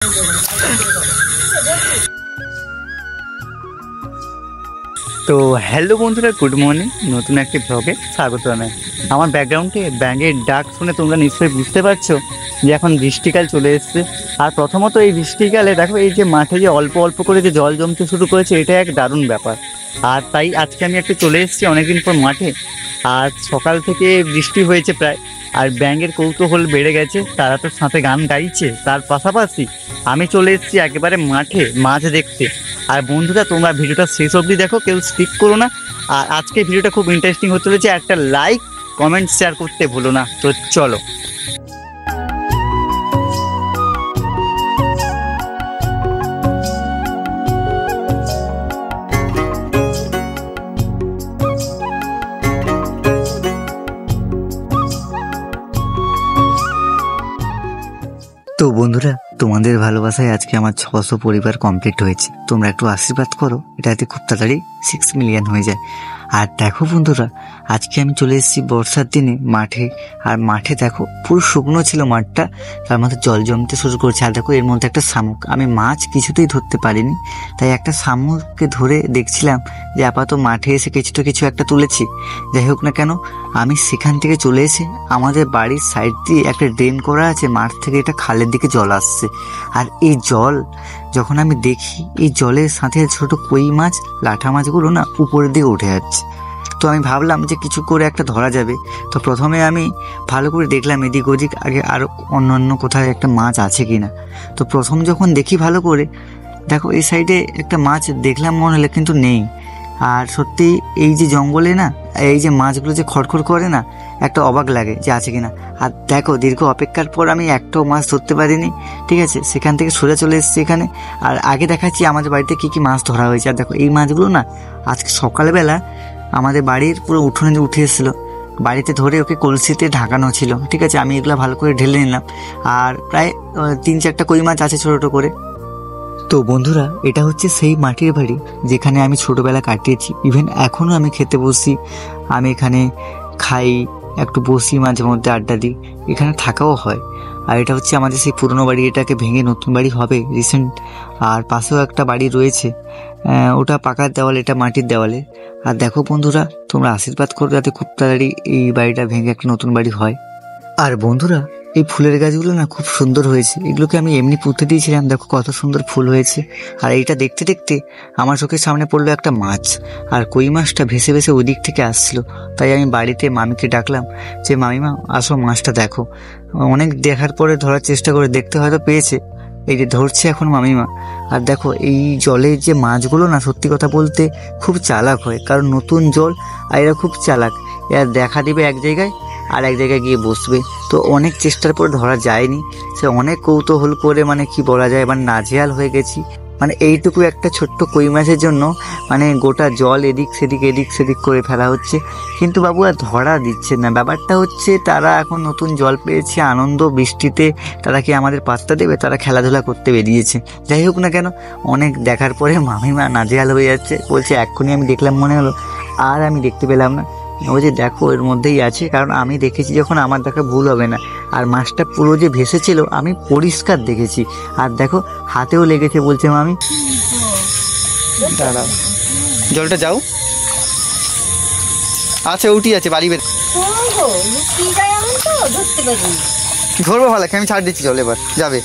তো হ্যালো বন্ধুরা, good morning. নতুন একটি ব্লগে স্বাগত জানাই। আমার ব্যাকগ্রাউন্ডে ব্যাঙের ডাক শুনে তোমরা নিশ্চয়ই বুঝতে পারছো যে এখন বৃষ্টিকাল চলে এসছে। আর প্রথমত এই বৃষ্টিকালে দেখো এই যে মাঠে যে অল্প অল্প করে যে জল জমতে শুরু করেছে, এটা এক দারুণ ব্যাপার। আর তাই আজকে আমি একটু চলে এসেছি অনেকদিন পর মাঠে। আর সকাল থেকে বৃষ্টি হয়েছে প্রায়, আর ব্যাঙের কৌতূহল বেড়ে গেছে, তারা তো সাথে গান গাইছে। তার পাশাপাশি আমি চলে এসেছি একেবারে মাঠে মাছ দেখতে। আর বন্ধুরা, তোমরা ভিডিওটা শেষ অবধি দেখো, কেউ স্কিপ করো না। আর আজকে ভিডিওটা খুব ইন্টারেস্টিং হতে চলেছে। একটা লাইক কমেন্ট শেয়ার করতে ভুলো না। তো চলো। তো বন্ধুরা, তোমাদের ভালোবাসায় আজকে আমার 600 পরিবার কমপ্লিট হয়েছে। তোমরা একটু আশীর্বাদ করো, এটাতে খুব তাড়াতাড়ি 6 মিলিয়ন হয়ে যায়। আর দেখো বন্ধুরা, আজকে আমি চলে এসেছি বর্ষার দিনে মাঠে। আর মাঠে দেখো পুরো শুকনো ছিল মাঠটা, তার মধ্যে জল জমতে শুরু করেছে। আর দেখো এর মধ্যে একটা শামুক, আমি মাছ কিছুতেই ধরতে পারিনি, তাই একটা শামুককে ধরে দেখছিলাম যে আপাতত মাঠে এসে কিছু একটা তুলেছি। যাই হোক না কেন, আমি সেখান থেকে চলে এসে আমাদের বাড়ির সাইড দিয়ে একটা ড্রেন করা আছে, মাঠ থেকে এটা খালের দিকে জল আসছে। আর এই জল যখন আমি দেখি, এই জলের সাথে ছোট কই মাছ, লাঠা মাছগুলো না উপরের দিকে উঠে যাচ্ছে। তো আমি ভাবলাম যে কিছু করে একটা ধরা যাবে। তো প্রথমে আমি ভালো করে দেখলাম এদিক ওদিক, আগে আরও অন্য কোথায় একটা মাছ আছে কি না। তো প্রথম যখন দেখি ভালো করে, দেখো এই সাইডে একটা মাছ দেখলাম মনে হলে, কিন্তু নেই। আর সত্যি এই যে জঙ্গলে না, এই যে মাছগুলো যে খড়খড় করে না, একটা অবাক লাগে যে আছে কিনা। আর দেখো দীর্ঘ অপেক্ষার পর আমি একটাও মাছ ধরতে পারিনি। ঠিক আছে, সেখান থেকে সোজা চলে এসেছি এখানে। আর আগে দেখাচ্ছি আমাদের বাড়িতে কী কী মাছ ধরা হয়েছে। আর দেখো এই মাছগুলো না আজকে সকালবেলা আমাদের বাড়ির পুরো উঠোনে উঠে এসেছিলো, বাড়িতে ধরে ওকে কলসিতে ঢাকানো ছিল। ঠিক আছে, আমি এগুলো ভালো করে ঢেলে নিলাম। আর প্রায় 3-4টা কই মাছ আছে ছোটো ছোটো করে। তো বন্ধুরা, এটা হচ্ছে সেই মাটির বাড়ি যেখানে আমি ছোটোবেলা কাটিয়েছি। ইভেন এখনও আমি খেতে বসি, আমি এখানে খাই, একটু বসি, মাঝে মধ্যে আড্ডা দিই, এখানে থাকাও হয়। আর এটা হচ্ছে আমাদের সেই পুরনো বাড়ি, এটাকে ভেঙে নতুন বাড়ি হবে রিসেন্ট। আর পাশেও একটা বাড়ি রয়েছে, ওটা পাকার দেওয়াল, এটা মাটির দেওয়ালে। আর দেখো বন্ধুরা, তোমরা আশীর্বাদ করো যাতে খুব তাড়াতাড়ি এই বাড়িটা ভেঙে একটা নতুন বাড়ি হয়। আর বন্ধুরা, এই ফুলের গাছগুলো না খুব সুন্দর হয়েছে, এগুলোকে আমি এমনি পুঁতে দিয়েছিলাম, দেখো কত সুন্দর ফুল হয়েছে। আর এইটা দেখতে দেখতে আমার চোখের সামনে পড়লো একটা মাছ, আর কই মাছটা ভেসে ভেসে ওই দিক থেকে আসছিল। তাই আমি বাড়িতে মামিকে ডাকলাম যে মামিমা আসো, মাছটা দেখো। অনেক দেখার পরে ধরার চেষ্টা করে দেখতে হয়তো পেয়েছে, এই যে ধরছে এখন মামিমা। আর দেখো এই জলে যে মাছগুলো না, সত্যি কথা বলতে খুব চালাক হয়, কারণ নতুন জল, আর এরা খুব চালাক। এরা দেখা দিবে এক জায়গায় আর এক জায়গায় গিয়ে বসবে। তো অনেক চেষ্টার পর ধরা যায়নি, সে অনেক কৌতূহল করে, মানে কি বলা যায়, মানে নাজেহাল হয়ে গেছি। মানে এইটুকু একটা ছোট্ট কই মাছের জন্য মানে গোটা জল এদিক সেদিক করে ফেলা হচ্ছে, কিন্তু বাবু আর ধরা দিচ্ছে না। ব্যাপারটা হচ্ছে তারা এখন নতুন জল পেয়েছে, আনন্দ, বৃষ্টিতে তারা কি আমাদের পাত্তা দেবে? তারা খেলাধুলা করতে বেরিয়েছে। যাই হোক না কেন, অনেক দেখার পরে মামিমা নাজেহাল হয়ে যাচ্ছে, বলছে এক্ষুনি আমি দেখলাম মনে হলো, আর আমি দেখতে পেলাম না। ও যে দেখো এর মধ্যেই আছে, কারণ আমি দেখেছি যখন, আমার দেখা ভুল হবে না। আর মাছটা পুরো যে ভেসেছিল আমি পরিষ্কার দেখেছি। আর দেখো হাতেও লেগেছে, বলছে মামি দাঁড়াও, জলটা যাও, আচ্ছা উঠি আছে বাড়ি বের ধরবো, ভালো আমি ছাড় দিচ্ছি জল, এবার যাবে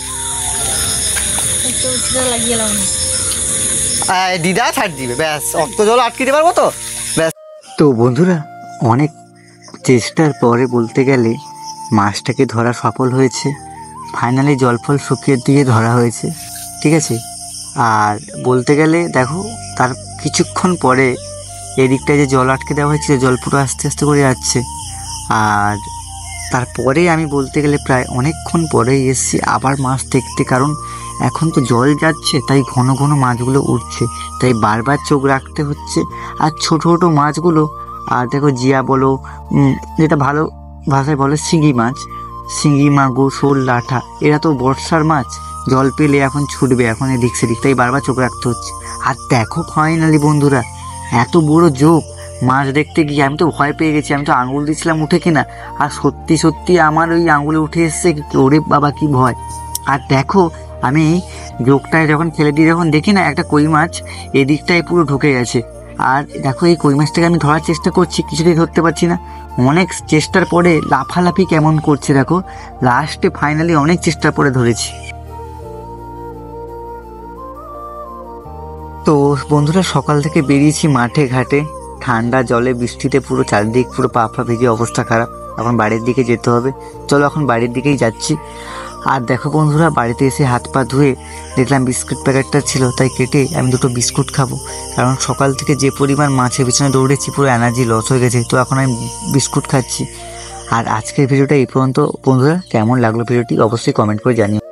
দিদা ছাড় দিবে, ব্যাস অত জল আটকে দিতে পারবো তো, ব্যাস। তো বন্ধুরা, অনেক চেষ্টার পরে বলতে গেলে মাছটাকে ধরা সফল হয়েছে। ফাইনালি জল ফল শুকিয়ে দিয়ে ধরা হয়েছে। ঠিক আছে, আর বলতে গেলে দেখো তার কিছুক্ষণ পরে এদিকটায় যে জল আটকে দেওয়া হয়েছিল, জল পুরো আস্তে আস্তে করে যাচ্ছে। আর তারপরে আমি বলতে গেলে প্রায় অনেকক্ষণ পরেই এসেছি আবার মাছ দেখতে, কারণ এখন তো জল যাচ্ছে, তাই ঘন ঘন মাছগুলো উঠছে, তাই বারবার চোখ রাখতে হচ্ছে। আর ছোটো ছোটো মাছগুলো, আর দেখো জিয়া বলো, যেটা ভালো ভাষায় বলে শিঙি মাছ, শিঙি, মাগুর, শোল, লাঠা, এরা তো বর্ষার মাছ, জল পেলে এখন ছুটবে, এখন এদিক সেদিক, তাই বারবার চোখ রাখতে হচ্ছে। আর দেখো ফাইনালি বন্ধুরা, এত বড় জোক মাছ দেখতে গিয়ে আমি তো ভয় পেয়ে গেছি, আমি তো আঙুল দিচ্ছিলাম উঠে কিনা, আর সত্যি সত্যি আমার ওই আঙুলে উঠে এসছে। ওরে বাবা কি ভয়! আর দেখো আমি জোকটায় যখন ফেলে দিয়ে যখন দেখি না একটা কই মাছ এদিকটায় পুরো ঢুকে গেছে। আর দেখো এই কই মাছটাকে আমি ধরার চেষ্টা করছি, কিছুতেই ধরতে পারছি না। অনেক চেষ্টার পরে লাফালাফি কেমন করছে দেখো, লাস্টে ফাইনালি অনেক চেষ্টার পরে ধরেছি। তো বন্ধুরা সকাল থেকে বেরিয়েছি মাঠে ঘাটে, ঠান্ডা জলে বৃষ্টিতে পুরো চারদিক পুরো পা পা ভিজে অবস্থা খারাপ। এখন বাড়ির দিকে যেতে হবে, চলো এখন বাড়ির দিকেই যাচ্ছি। আর দেখো বন্ধুরা বাড়িতে এসে হাত পা ধুয়ে দেখলাম বিস্কুট প্যাকেটটা ছিল, তাই কেটে আমি দুটো বিস্কুট খাবো। কারণ সকাল থেকে যে পরিমাণ মাছের পিছনে দৌড়েছি পুরো এনার্জি লস হয়ে গেছে, তো এখন আমি বিস্কুট খাচ্ছি। আর আজকের ভিডিওটা এই পর্যন্ত বন্ধুরা, কেমন লাগলো ভিডিওটি অবশ্যই কমেন্ট করে জানিও।